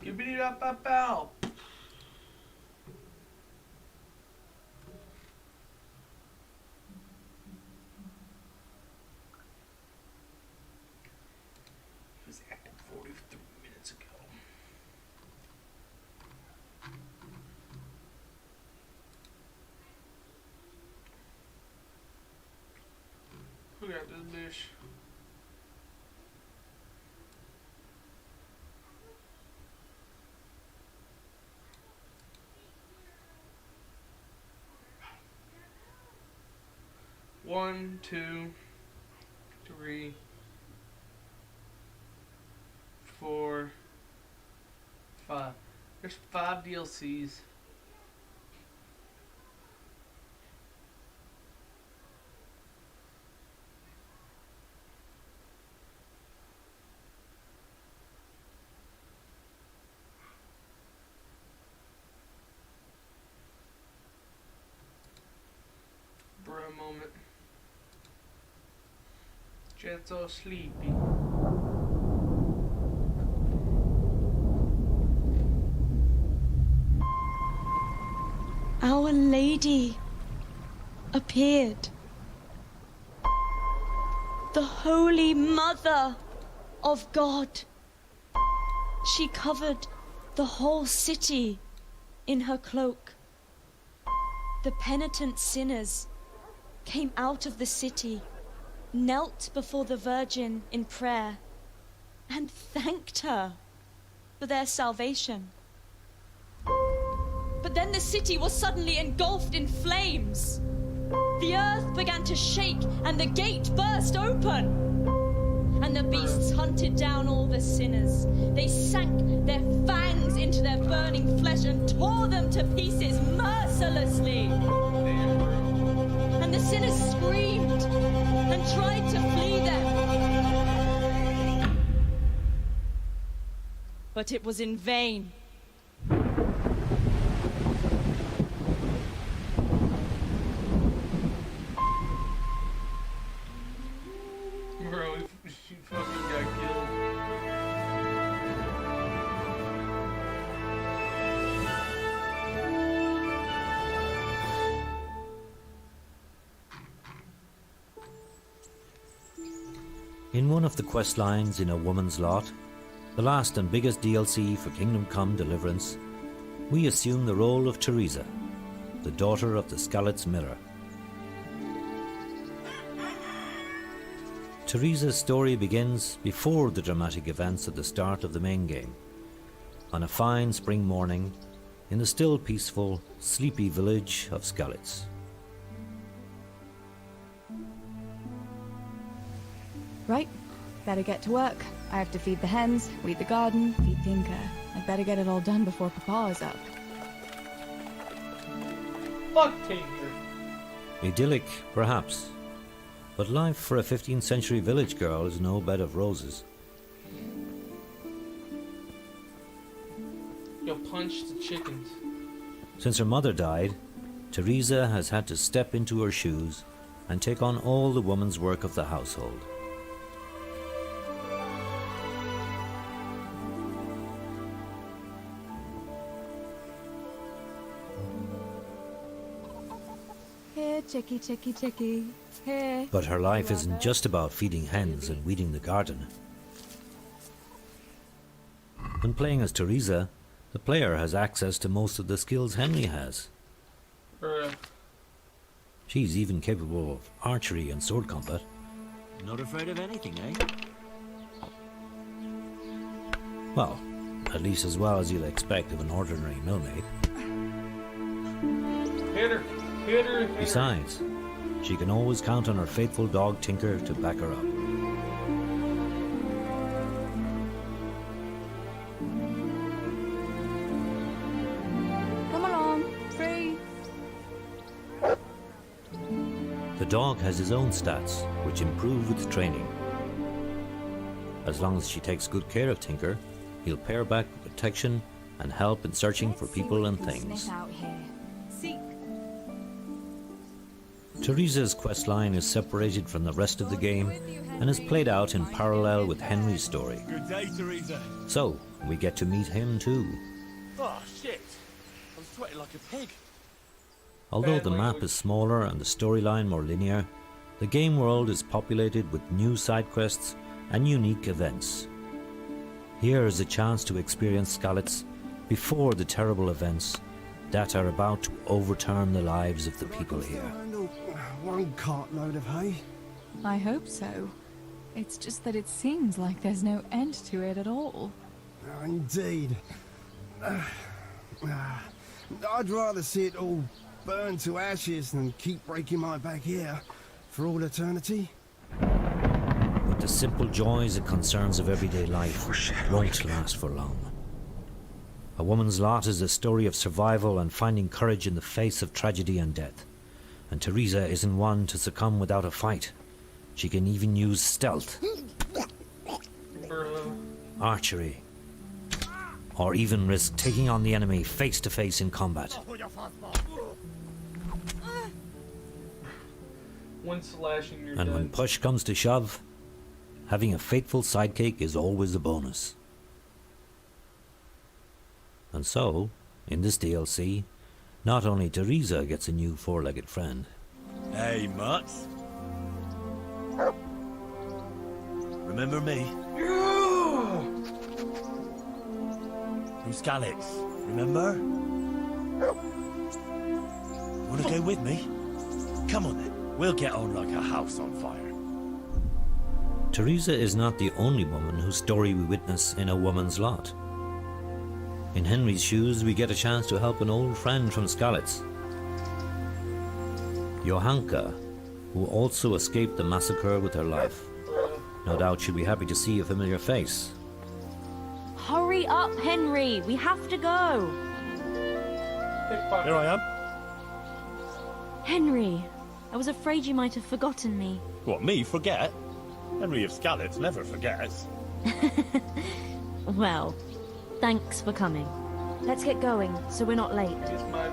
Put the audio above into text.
Skibbity up up out. He was active 43 minutes ago. Who got this bitch? One, two, three, 4, 5. There's 5 DLCs. Bruh moment. Jet's all sleepy. Our Lady appeared. The Holy Mother of God. She covered the whole city in her cloak. The penitent sinners came out of the city, knelt before the Virgin in prayer, and thanked her for their salvation. But then the city was suddenly engulfed in flames. The earth began to shake and the gate burst open. And the beasts hunted down all the sinners. They sank their fangs into their burning flesh and tore them to pieces mercilessly. And the sinners screamed and tried to flee them. But it was in vain. Bro, she fucking got killed. In one of the quest lines in A Woman's Lot, the last and biggest DLC for Kingdom Come Deliverance, we assume the role of Teresa, the daughter of the Skalitz Miller. Teresa's story begins before the dramatic events at the start of the main game, on a fine spring morning in the still peaceful, sleepy village of Skalitz. Right, better get to work. I have to feed the hens, weed the garden, feed Tinker. I'd better get it all done before Papa is up. Fuck Tinker. Idyllic, perhaps, but life for a 15th century village girl is no bed of roses. Yo, punch the chickens. Since her mother died, Teresa has had to step into her shoes and take on all the woman's work of the household. Here, chickie, chickie, chickie. Here. But her life isn't just about feeding hens and weeding the garden. When playing as Teresa, the player has access to most of the skills Henry has. She's even capable of archery and sword combat. Not afraid of anything, eh? Well, at least as well as you'd expect of an ordinary millmaid. Hit her. Hit her. Hit her. Besides, she can always count on her faithful dog Tinker to back her up. Come along, free. The dog has his own stats, which improve with training. As long as she takes good care of Tinker, he'll pair back with protection and help in searching for people and things. Out here. Seek. Teresa's questline is separated from the rest of the game and is played out in parallel with Henry's story. Good day, Teresa. So, we get to meet him too. Oh, shit. I'm sweating like a pig. Although the Bad map language. is smaller and the storyline more linear, the game world is populated with new side quests and unique events. Here is a chance to experience Skalitz before the terrible events that are about to overturn the lives of the people here. Handle one cartload of hay. I hope so. It's just that it seems like there's no end to it at all. Indeed. I'd rather see it all burn to ashes than keep breaking my back here for all eternity. But the simple joys and concerns of everyday life won't last for long. A Woman's Lot is a story of survival and finding courage in the face of tragedy and death. And Teresa isn't one to succumb without a fight. She can even use stealth, Bro. archery, or even risk taking on the enemy face to face in combat. One slashing your And when dead. push comes to shove, having a faithful sidekick is always a bonus. And so, in this DLC, not only Teresa gets a new four-legged friend, Hey, Mutt. Remember me? From Skalitz, remember? Wanna go with me? Come on then, we'll get on like a house on fire. Teresa is not the only woman whose story we witness in A Woman's Lot. In Henry's shoes, we get a chance to help an old friend from Skalitz, Johanka, who also escaped the massacre with her life. No doubt she'll be happy to see a familiar face. Hurry up, Henry! We have to go! Pickpocket. Here I am. Henry, I was afraid you might have forgotten me. What, me forget? Henry of Skalitz never forgets. Well, thanks for coming. Let's get going, so we're not late. It's my